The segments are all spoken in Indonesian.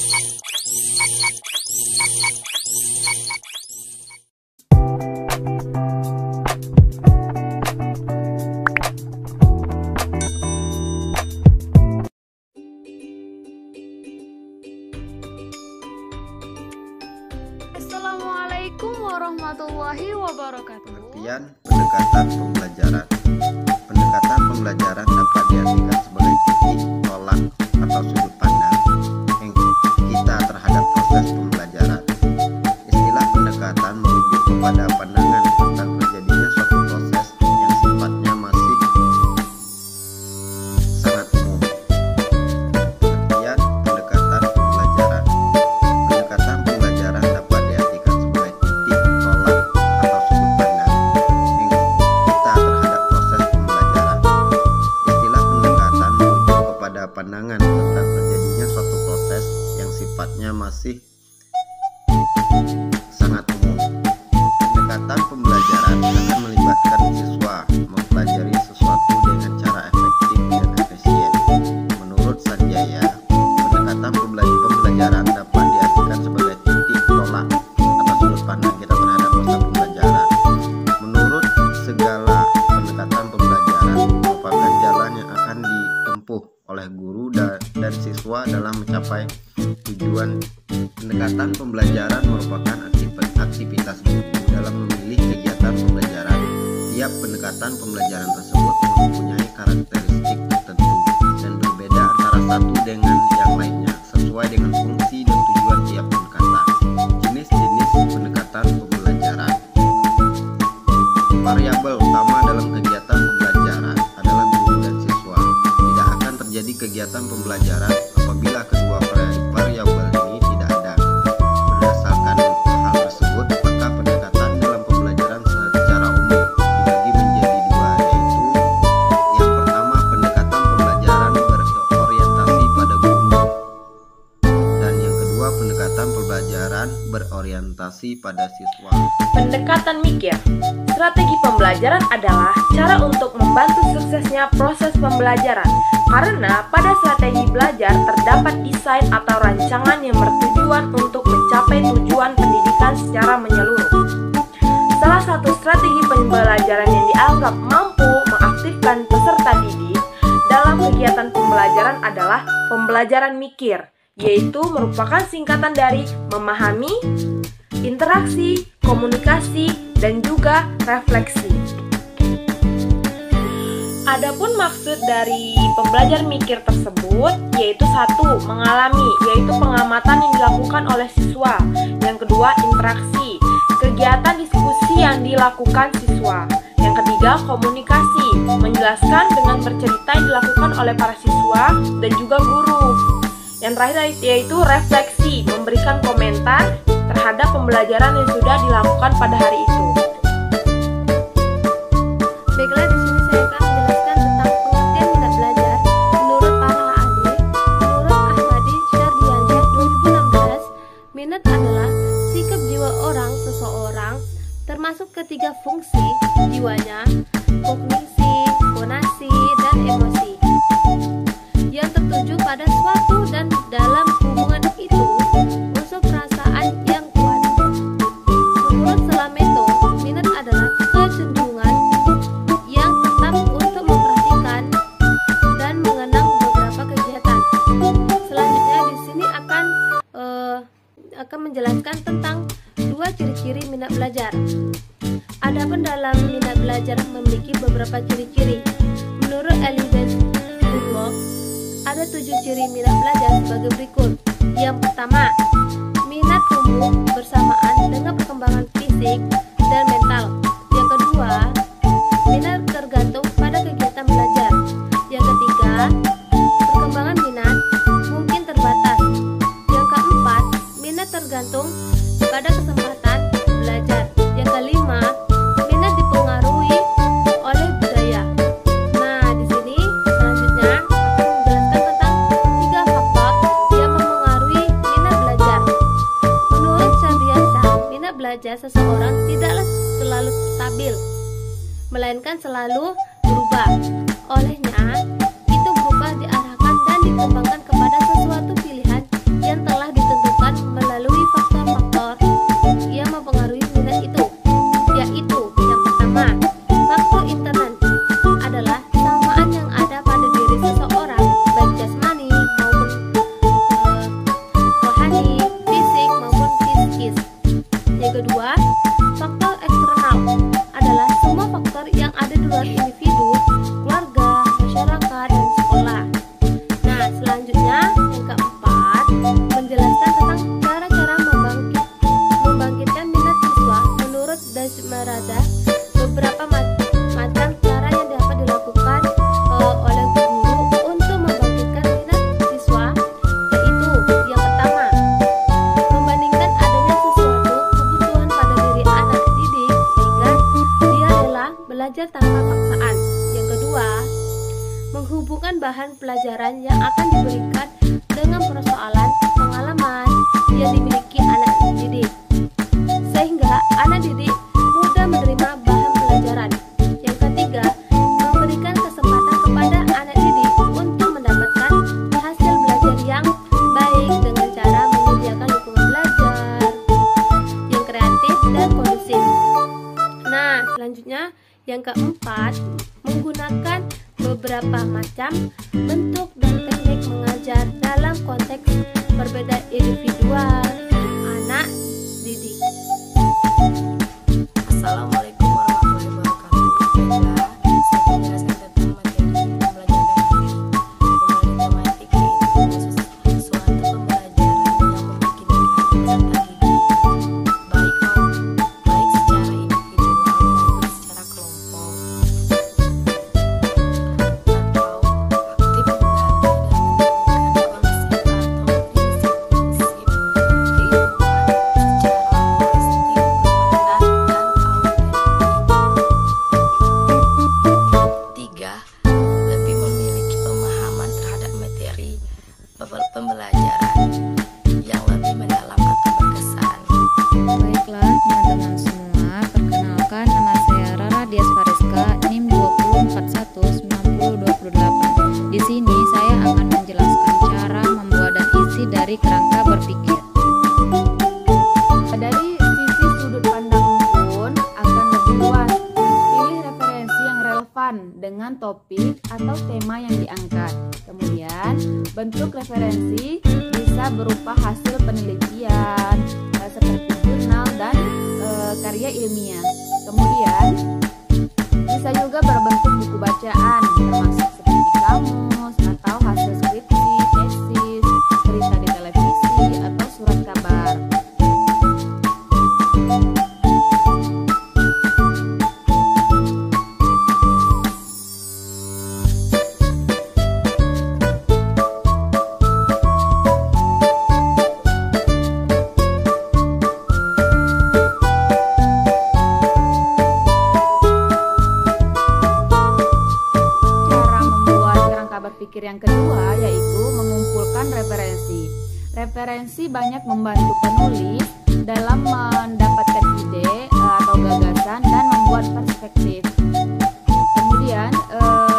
Assalamualaikum warahmatullahi wabarakatuh. Pengertian pendekatan pembelajaran. Pendekatan pembelajaran dapat diartikan sebagai titik tolak atau sudut pandang yang kita terhadap proses pembelajaran. Istilah pendekatan merujuk kepada pandangan tentang terjadinya suatu proses yang sifatnya masih sangat umum. Pengertian pendekatan pembelajaran. Pendekatan pembelajaran dapat diartikan sebagai titik tolak atau sudut pandang yang kita terhadap proses pembelajaran. Istilah pendekatan merujuk kepada pandangan tentang terjadinya suatu proses yang sifatnya masih sangat umum. Pendekatan pembelajaran akan melibatkan siswa mempelajari sesuatu dengan cara efektif dan efisien. Menurut Sanjaya, pendekatan pembelajaran dapat diartikan sebagai titik tolak atau sudut pandang kita terhadap proses pembelajaran. Menurut segala pendekatan pembelajaran merupakan jalan yang akan ditempuh oleh guru dan siswa dalam mencapai tujuan. Pendekatan pembelajaran merupakan aktivitas guru dalam memilih kegiatan pembelajaran. Tiap pendekatan pembelajaran tersebut mempunyai karakteristik tertentu dan berbeda antara satu dengan yang lainnya sesuai dengan fungsi dan tujuan tiap pendekatan. Jenis-jenis pendekatan pembelajaran. Variabel utama dalam kegiatan pembelajaran adalah guru dan siswa. Tidak akan terjadi kegiatan pembelajaran apabila kedua variabel ini tidak ada. Berdasarkan hal tersebut, maka pendekatan dalam pembelajaran secara umum dibagi menjadi dua, yaitu yang pertama pendekatan pembelajaran berorientasi pada guru, dan yang kedua pendekatan pembelajaran berorientasi pada siswa. Pendekatan mikir. Strategi pembelajaran adalah cara untuk membantu suksesnya proses pembelajaran. Karena pada strategi belajar terdapat desain atau rancangan yang bertujuan untuk mencapai tujuan pendidikan secara menyeluruh. Salah satu strategi pembelajaran yang dianggap mampu mengaktifkan peserta didik dalam kegiatan pembelajaran adalah pembelajaran mikir, yaitu merupakan singkatan dari memahami, interaksi, komunikasi, dan juga refleksi. Adapun maksud dari pembelajaran mikir tersebut yaitu satu, mengalami, yaitu pengamatan yang dilakukan oleh siswa. Yang kedua, interaksi, kegiatan diskusi yang dilakukan siswa. Yang ketiga, komunikasi, menjelaskan dengan bercerita yang dilakukan oleh para siswa dan juga guru. Yang terakhir yaitu refleksi, memberikan komentar terhadap pembelajaran yang sudah dilakukan pada hari itu. Baiklah, di sini saya akan menjelaskan tentang pengertian minat belajar menurut para ahli. Menurut Ahmadi Syardiansyah 2016, minat adalah sikap jiwa seseorang termasuk ketiga fungsi jiwanya, kognisi, fonasi, dan emosi, yang tertuju pada suatu dan dalam hubungan itu unsur perasaan yang kuat. Menurut Salameto, minat adalah kecenderungan yang tetap untuk memperhatikan dan mengenang beberapa kegiatan. Selanjutnya di sini akan menjelaskan tentang dua ciri-ciri minat belajar. Adapun dalam minat belajar memiliki beberapa ciri-ciri. Menurut Elizabeth Goodlock, ada 7 ciri minat belajar sebagai berikut. Yang pertama, minat tumbuh bersamaan dengan perkembangan fisik dan mental. Yang kedua, minat tergantung pada kegiatan belajar. Yang ketiga, perkembangan minat mungkin terbatas. Yang keempat, minat tergantung pada kesempatan belajar. Yang kelima, minat dipengaruhi oleh budaya. Nah, di sini selanjutnya akan menjelaskan tentang 3 faktor yang mempengaruhi minat belajar. Menurut Syardiansyah, minat belajar seseorang tidaklah selalu stabil, melainkan selalu berubah. Olehnya, itu berubah diarahkan dan dikembangkan kepada sesuatu pilihan yang telah keempat, menggunakan beberapa macam bentuk dan teknik mengajar dalam konteks berbeda individual anak didik. Assalamualaikum warahmatullahi wabarakatuh. Baiklah, saya akan menjelaskan tentang materi pembelajaran matematika. Pembelajaran matematika itu suatu pembelajaran yang memungkinkan peserta didik baik secara individual maupun secara kelompok atau aktif menggali dan menemukan konsep atau prinsip-prinsip keilmuan secara holistik, bermakna dan autentik. 3. Lebih memiliki pemahaman terhadap materi pembelajaran yang lebih mendalam atau berkesan. Baiklah teman-teman semua, perkenalkan nama saya Rara Dias Fariska, NIM 20419028. Di sini saya akan menjelaskan cara membuat dan isi dari kerangka berpikir. Dari sisi sudut pandang pun akan lebih luas. Pilih referensi yang relevan dengan topik atau tema yang diangkat. Kemudian, bentuk referensi bisa berupa hasil penelitian, seperti jurnal dan karya ilmiah. Kemudian, bisa juga berbentuk buku bacaan, termasuk seperti kamus atau hasil skripsi, tesis, berita di televisi, atau surat kabar. Berpikir yang kedua yaitu mengumpulkan referensi. Referensi banyak membantu penulis dalam mendapatkan ide atau gagasan dan membuat perspektif. Kemudian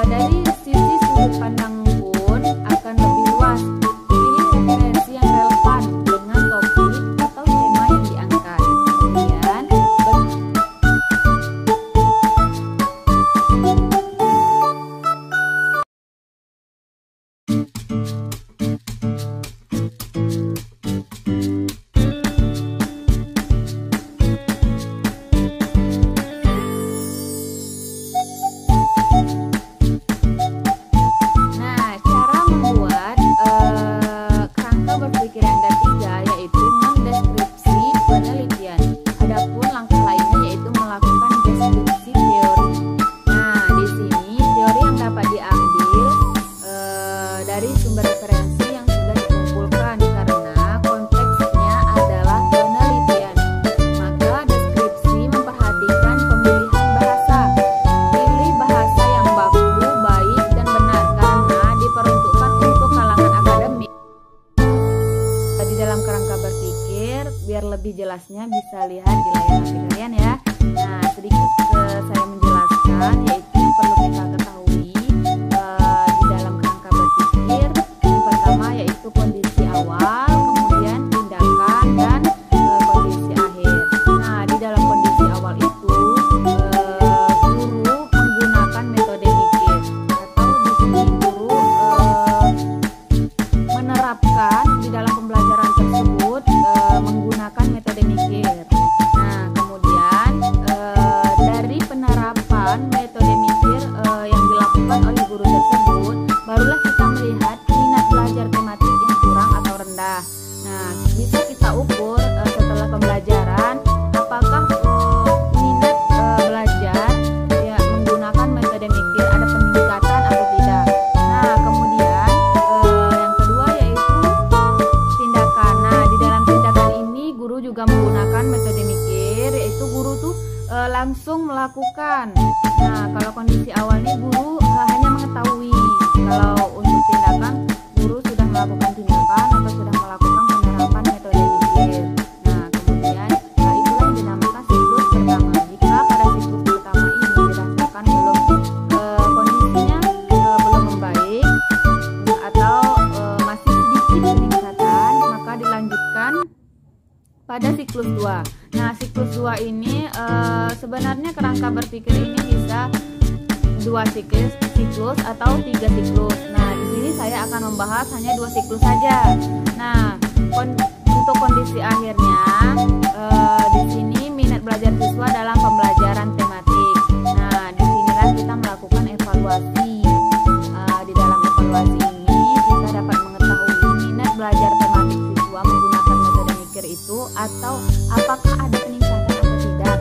dari sisi sudut pandang pun akan lebih luas. Pilih referensi yang relevan dengan topik atau tema yang diangkat. Kemudian lebih jelasnya bisa lihat di layar HP kalian ya. Nah, sedikit saya menjelaskan yaitu yang perlu kita ketahui di dalam kerangka berpikir. Yang pertama yaitu kondisi awal, kemudian tindakan dan kondisi akhir. Nah, di dalam kondisi awal itu guru menggunakan metode mikir atau di sini guru menerapkan di dalam pembelajaran tersebut menggunakan metode mikir. Nah, kemudian dari penerapan metode mikir yang dilakukan oleh guru tersebut, barulah kita melihat minat belajar tematik yang kurang atau rendah. Nah, bisa kita ukur setelah pembelajaran apakah minat belajar ya menggunakan metode mikir ada peningkatan atau tidak. Nah, kemudian yang kedua yaitu tindakan. Nah, di dalam tindakan ini guru juga menggunakan metode mikir, yaitu guru tuh langsung melakukan. Nah, kalau kondisi awal nih guru hanya mengetahui. Kalau untuk tindakan guru sudah melakukan tindakan atau sudah melakukan penerapan metode mikir. Nah, kemudian itulah yang dinamakan siklus pertama. Jika pada siklus pertama ini dirasakan kondisinya belum membaik atau masih sedikit peningkatan, maka dilanjutkan pada siklus 2. Nah, siklus 2 ini sebenarnya kerangka berpikir ini bisa 2 siklus atau 3 siklus. Nah, di sini saya akan membahas hanya 2 siklus saja. Nah, untuk kondisi akhirnya di sini minat belajar siswa dalam pembelajaran tematik. Nah, disinilah kita melakukan evaluasi. Di dalam evaluasi ini kita dapat mengetahui minat belajar tematik siswa menggunakan metode mikir itu atau apakah ada peningkatan atau tidak.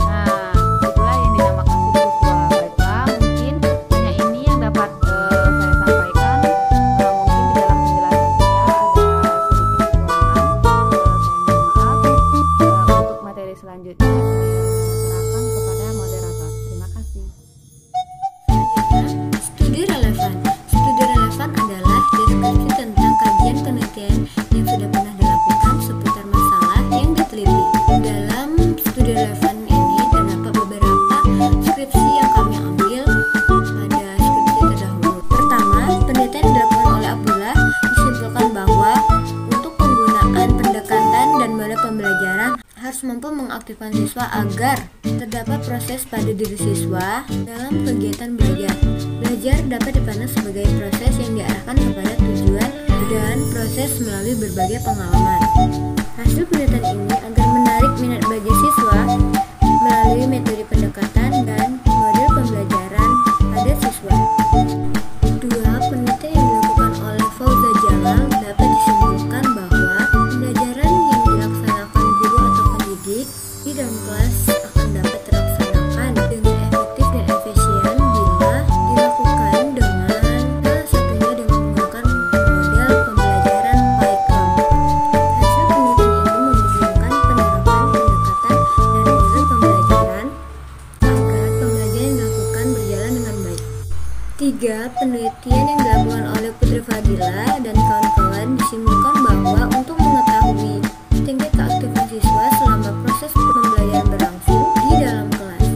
Nah, itulah yang dinamakan siklus 2. Baiklah, mungkin hanya ini yang dapat saya sampaikan. Mungkin di dalam penjelasan saya ada sedikit kekurangan. Saya mohon maaf. Untuk materi selanjutnya saya serahkan kepada moderator. Terima kasih. Studi relevan. Studi relevan adalah deskripsi tentang kajian penelitian yang sudah pernah dilakukan seputar masalah yang diteliti. Dalam studi relevan ini terdapat beberapa skripsi yang kami ambil pada skripsi terdahulu. Pertama, penelitian yang dilakukan oleh Abdullah disimpulkan bahwa untuk penggunaan pendekatan dan mode pembelajaran harus mampu mengaktifkan siswa agar terdapat proses pada diri siswa dalam kegiatan belajar. Belajar dapat dipandang sebagai proses yang diarahkan kepada tujuan dan proses melalui berbagai pengalaman. Hasil penelitian ini agar menarik minat belajar siswa melalui metode pendekatan dan model pembelajaran pada siswa. Dua, penelitian yang dilakukan oleh Fauza Jalal dapat disimpulkan bahwa pembelajaran yang dilaksanakan guru atau pendidik di dalam kelas akan dapat terlaksanakan dengan efektif dan efisien bila dilakukan dengan salah satunya dengan menggunakan model pembelajaran PyCharm. Hasil penelitian ini menunjukkan penerapan pendekatan dan model pembelajaran agar pembelajaran yang dilakukan berjalan dengan baik. 3. Penelitian yang dilakukan oleh Putri Fadila dan kawan-kawan disimpulkan bahwa untuk mengetahui tingkat keaktifan siswa selama proses pembelajaran berlangsung di dalam kelas.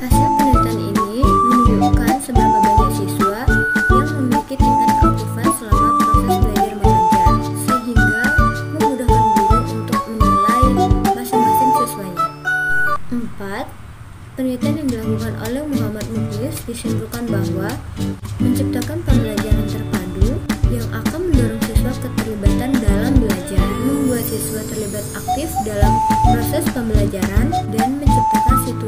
Hasil penelitian ini menunjukkan seberapa banyak siswa yang memiliki tingkat keaktifan selama proses belajar mengajar, sehingga memudahkan guru untuk menilai masing-masing siswanya. 4. Penelitian yang dilakukan oleh Muhammad Mukhlis disimpulkan bahwa menciptakan pembelajaran terpadu yang akan mendorong siswa keterlibatan dalam belajar, membuat siswa terlibat aktif dalam proses pembelajaran, dan menciptakan situasi